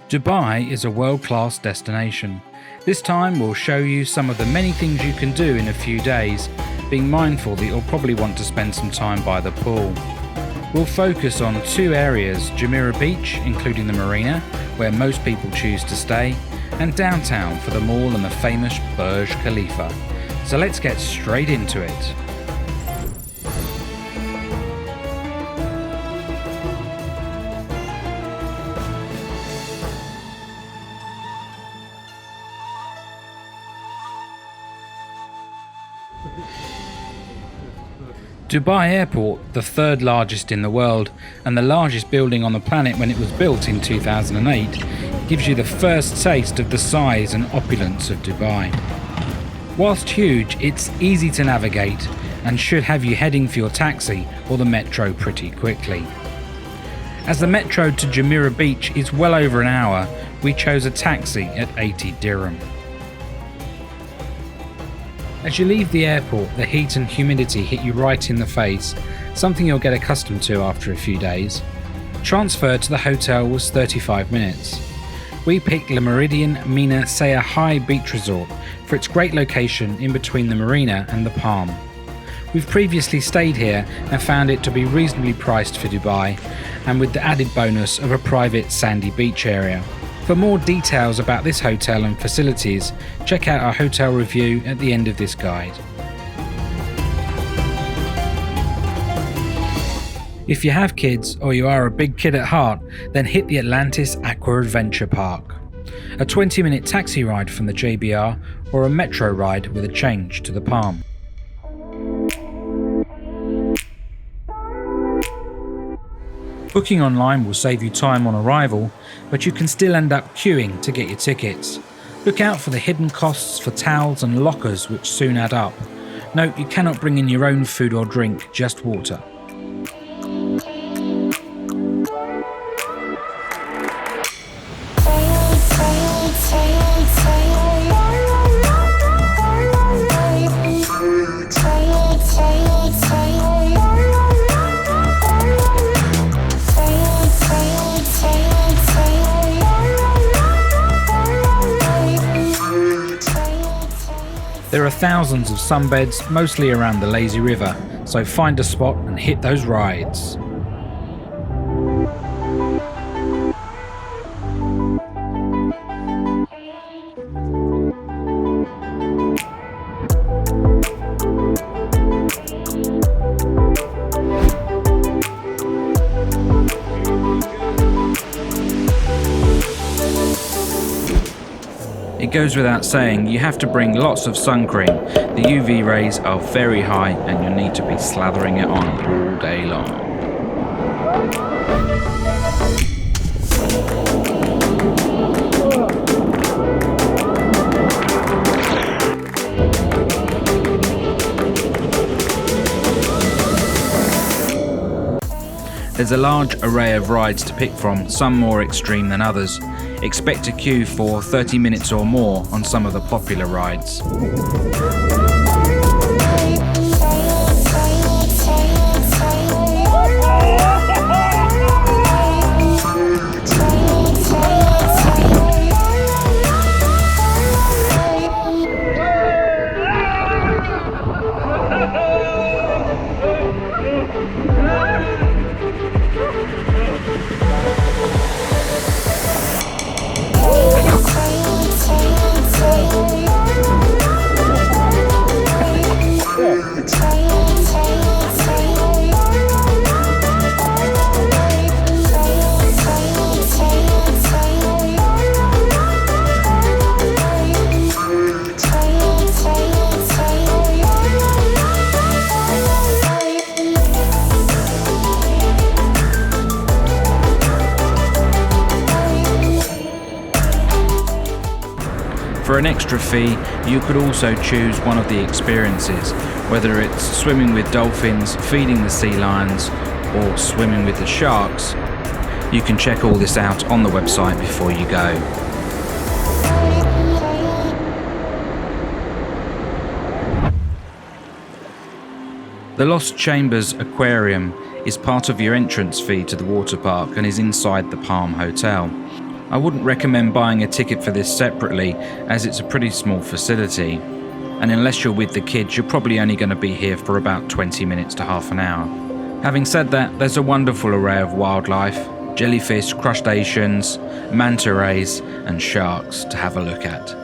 Dubai is a world-class destination. This time we'll show you some of the many things you can do in a few days, being mindful that you'll probably want to spend some time by the pool. We'll focus on two areas, Jumeirah Beach, including the Marina, where most people choose to stay, and downtown for the mall and the famous Burj Khalifa. So let's get straight into it. Dubai Airport, the third largest in the world and the largest building on the planet when it was built in 2008, gives you the first taste of the size and opulence of Dubai. Whilst huge, it's easy to navigate and should have you heading for your taxi or the metro pretty quickly. As the metro to Jumeirah Beach is well over an hour, we chose a taxi at 80 dirham. As you leave the airport, the heat and humidity hit you right in the face, something you'll get accustomed to after a few days. Transfer to the hotel was 35 minutes. We picked Le Méridien Mina Saya High Beach Resort for its great location in between the Marina and the Palm. We've previously stayed here and found it to be reasonably priced for Dubai, and with the added bonus of a private sandy beach area. For more details about this hotel and facilities, check out our hotel review at the end of this guide. If you have kids or you are a big kid at heart, then hit the Atlantis Aquaventure Park. A 20-minute taxi ride from the JBR or a metro ride with a change to the Palm. Booking online will save you time on arrival, but you can still end up queuing to get your tickets. Look out for the hidden costs for towels and lockers, which soon add up. Note you cannot bring in your own food or drink, just water. There are thousands of sunbeds, mostly around the lazy river, so find a spot and hit those rides. It goes without saying, you have to bring lots of sun cream. The UV rays are very high and you'll need to be slathering it on all day long. There's a large array of rides to pick from, some more extreme than others. Expect a queue for 30 minutes or more on some of the popular rides. For an extra fee, you could also choose one of the experiences, whether it's swimming with dolphins, feeding the sea lions, or swimming with the sharks. You can check all this out on the website before you go. The Lost Chambers Aquarium is part of your entrance fee to the water park and is inside the Palm Hotel. I wouldn't recommend buying a ticket for this separately, as it's a pretty small facility, and unless you're with the kids, you're probably only going to be here for about 20 minutes to half an hour. Having said that, there's a wonderful array of wildlife, jellyfish, crustaceans, manta rays and sharks to have a look at.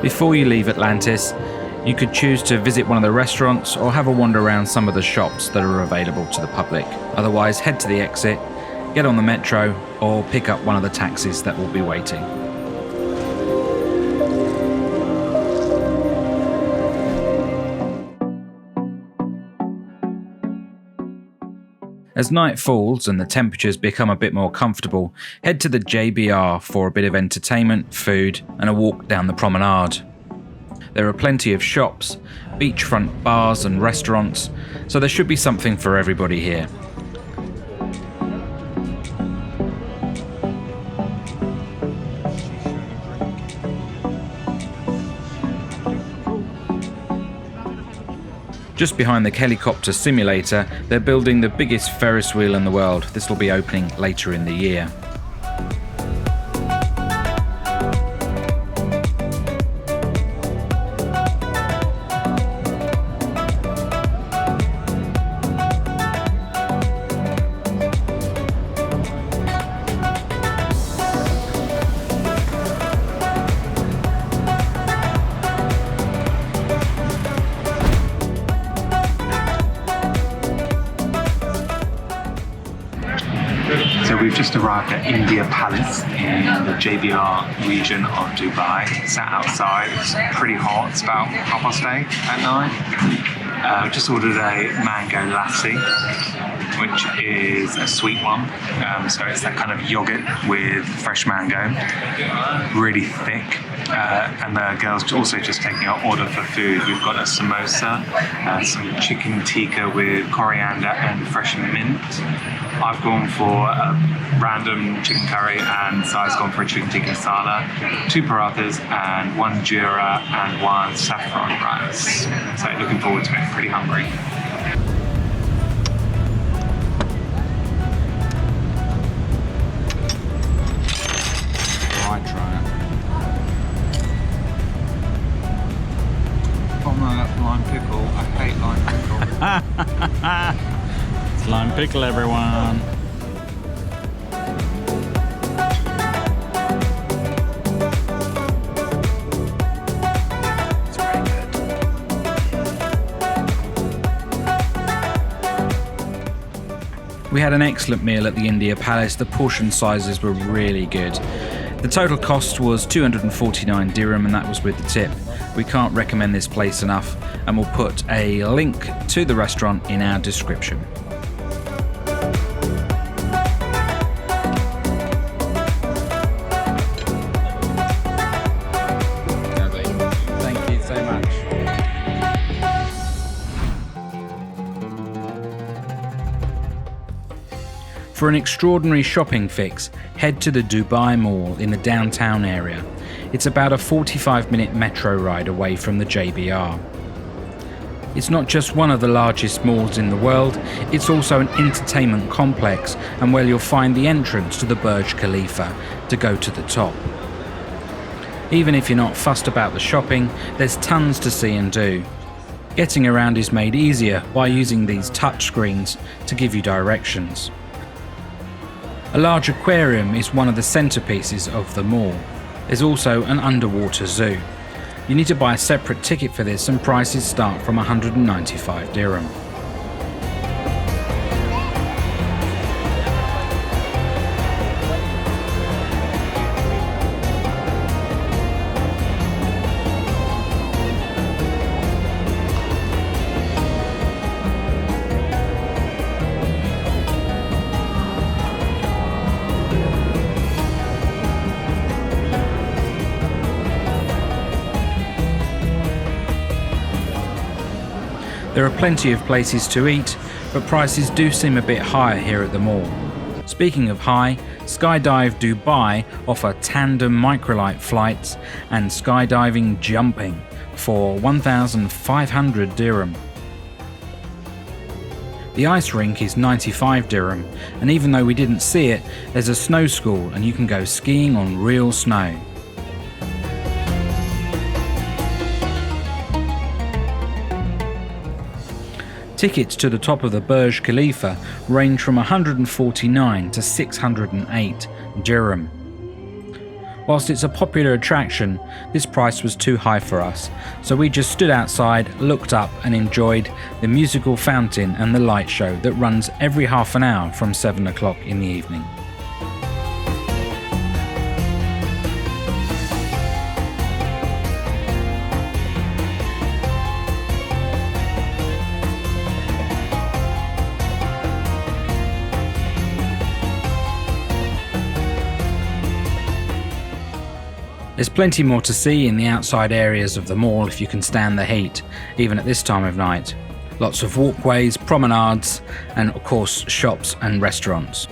Before you leave Atlantis, you could choose to visit one of the restaurants or have a wander around some of the shops that are available to the public. Otherwise, head to the exit, get on the metro, or pick up one of the taxis that will be waiting. As night falls and the temperatures become a bit more comfortable, head to the JBR for a bit of entertainment, food and a walk down the promenade. There are plenty of shops, beachfront bars and restaurants, so there should be something for everybody here. Just behind the helicopter simulator, they're building the biggest Ferris wheel in the world. This will be opening later in the year. So we've just arrived at India Palace in the JBR region of Dubai. Sat outside, it's pretty hot, it's about 8:30 at night. Just ordered a mango lassi, which is a sweet one. So it's that kind of yogurt with fresh mango, really thick. And the girls also just taking our order for food. We've got a samosa, some chicken tikka with coriander and fresh mint. I've gone for a random chicken curry and Sai's gone for a chicken tikka masala, 2 parathas and 1 jeera and 1 saffron rice. So looking forward to it, pretty hungry. I'd try it. Oh no, that's lime pickle. I hate lime pickle. It's lime pickle, everyone. It's very good. We had an excellent meal at the India Palace. The portion sizes were really good. The total cost was 249 dirham and that was with the tip. We can't recommend this place enough and we'll put a link to the restaurant in our description. Thank you so much. For an extraordinary shopping fix, head to the Dubai Mall in the downtown area. It's about a 45-minute metro ride away from the JBR. It's not just one of the largest malls in the world, it's also an entertainment complex and where you'll find the entrance to the Burj Khalifa to go to the top. Even if you're not fussed about the shopping, there's tons to see and do. Getting around is made easier by using these touch screens to give you directions. A large aquarium is one of the centerpieces of the mall. There's also an underwater zoo. You need to buy a separate ticket for this, and prices start from 195 dirham. There are plenty of places to eat, but prices do seem a bit higher here at the mall. Speaking of high, Skydive Dubai offer tandem microlight flights and skydiving jumping for 1,500 dirham. The ice rink is 95 dirham, and even though we didn't see it, there's a snow school and you can go skiing on real snow. Tickets to the top of the Burj Khalifa range from 149 to 608 dirham. Whilst it's a popular attraction, this price was too high for us, so we just stood outside, looked up and enjoyed the musical fountain and the light show that runs every half an hour from 7 o'clock in the evening. There's plenty more to see in the outside areas of the mall if you can stand the heat, even at this time of night. Lots of walkways, promenades, and of course shops and restaurants.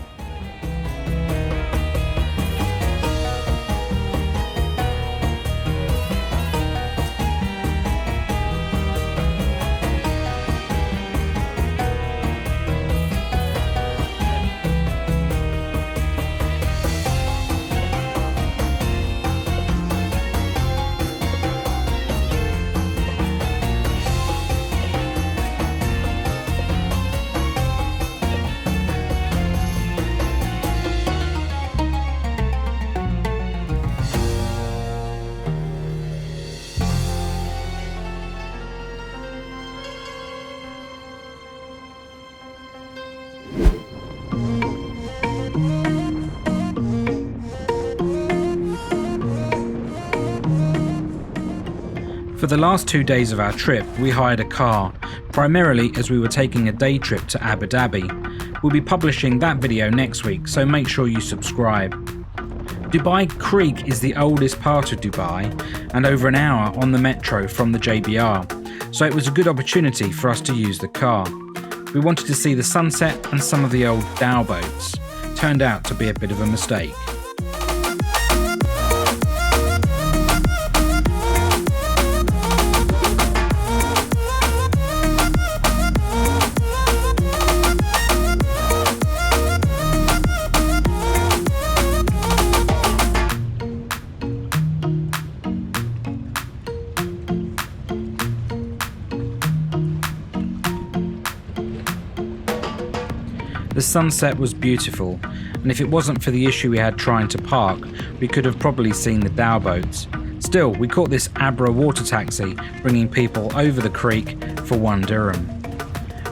For the last 2 days of our trip, we hired a car, primarily as we were taking a day trip to Abu Dhabi. We'll be publishing that video next week, so make sure you subscribe. Dubai Creek is the oldest part of Dubai and over an hour on the metro from the JBR, so it was a good opportunity for us to use the car. We wanted to see the sunset and some of the old dhow boats. Turned out to be a bit of a mistake. The sunset was beautiful, and if it wasn't for the issue we had trying to park, we could have probably seen the dhow boats. Still, we caught this Abra water taxi, bringing people over the creek for 1 dirham.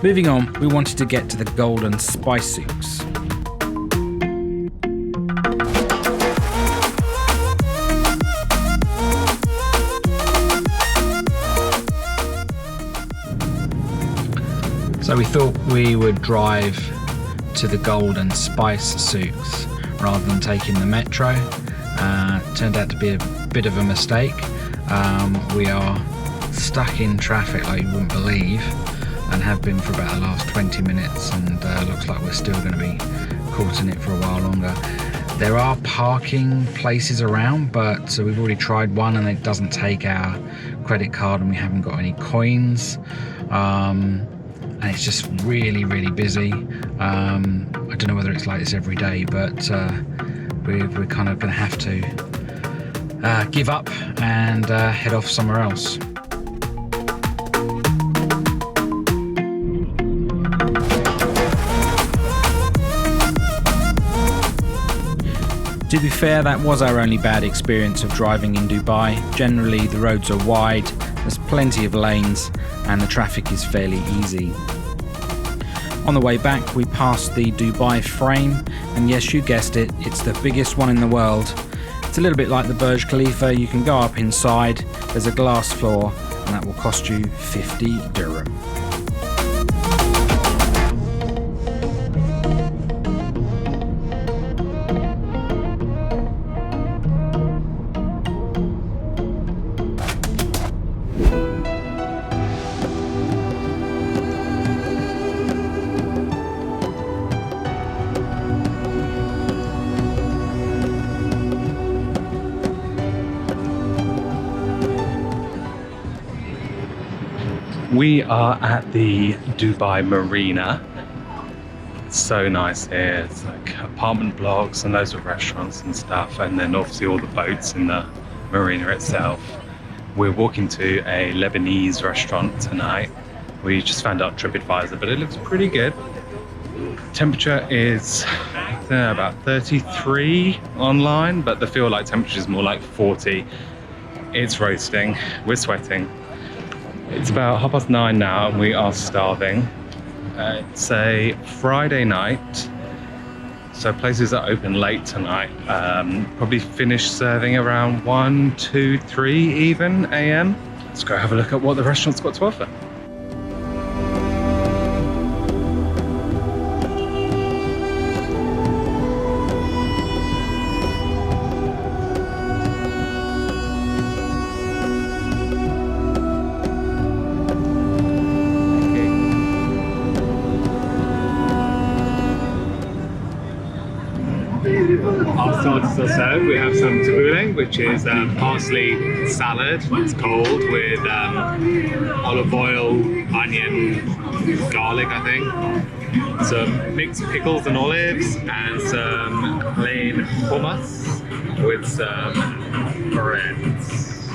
Moving on, we wanted to get to the golden spice souks. So we thought we would drive to the golden spice souks rather than taking the metro. Turned out to be a bit of a mistake. We are stuck in traffic like you wouldn't believe, and have been for about the last 20 minutes, and looks like we're still going to be caught in it for a while longer. There are parking places around, but so we've already tried one and it doesn't take our credit card and we haven't got any coins. And it's just really, really busy. I don't know whether it's like this every day, but we're kind of going to have to give up and head off somewhere else. To be fair, that was our only bad experience of driving in Dubai. Generally, the roads are wide, there's plenty of lanes, and the traffic is fairly easy. On the way back, we passed the Dubai Frame, and yes, you guessed it, it's the biggest one in the world. It's a little bit like the Burj Khalifa. You can go up inside, there's a glass floor, and that will cost you 50 dirham. We are at the Dubai Marina. It's so nice here. It's like apartment blocks and loads of restaurants and stuff, and then obviously all the boats in the marina itself. We're walking to a Lebanese restaurant tonight. We just found out TripAdvisor, but it looks pretty good. Temperature is, I don't know, about 33 online, but the feel like temperature is more like 40. It's roasting, we're sweating. It's about 9:30 now and we are starving. It's a Friday night, so places are open late tonight. Probably finish serving around 1, 2, 3 even a.m. Let's go have a look at what the restaurant's got to offer. Our starters are served. We have some tabbouleh, which is parsley salad. It's cold with olive oil, onion, garlic, I think. Some mixed pickles and olives, and some plain hummus with some breads,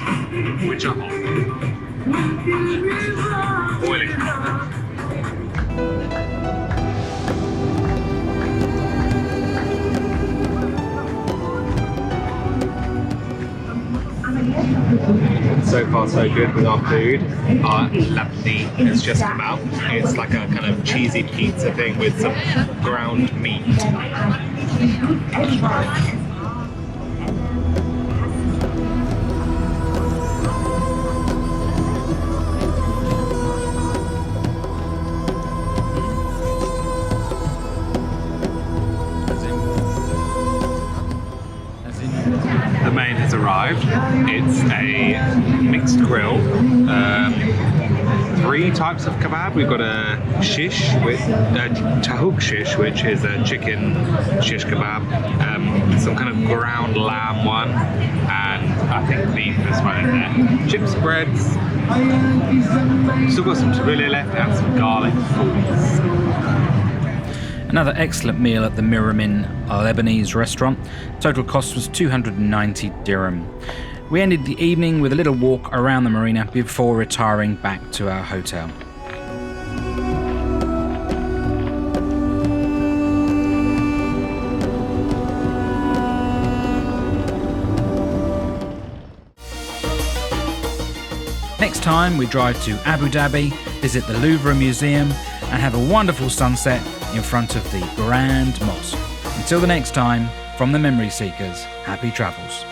which are hot. Boiling. So far so good with our food. Our labneh has just come out. It's like a kind of cheesy pizza thing with some ground meat. The main has arrived. It's a mixed grill. 3 types of kebab. We've got a shish with tahouk shish, which is a chicken shish kebab. Some kind of ground lamb one, and I think beef as well in there. Chips, breads. Still got some tabbouleh left and some garlic sauce. Another excellent meal at the Miramin Lebanese restaurant. Total cost was 290 dirham. We ended the evening with a little walk around the marina before retiring back to our hotel. Next time we drive to Abu Dhabi, visit the Louvre Museum and have a wonderful sunset in front of the Grand Mosque. Until the next time, from the Memory Seekers, happy travels.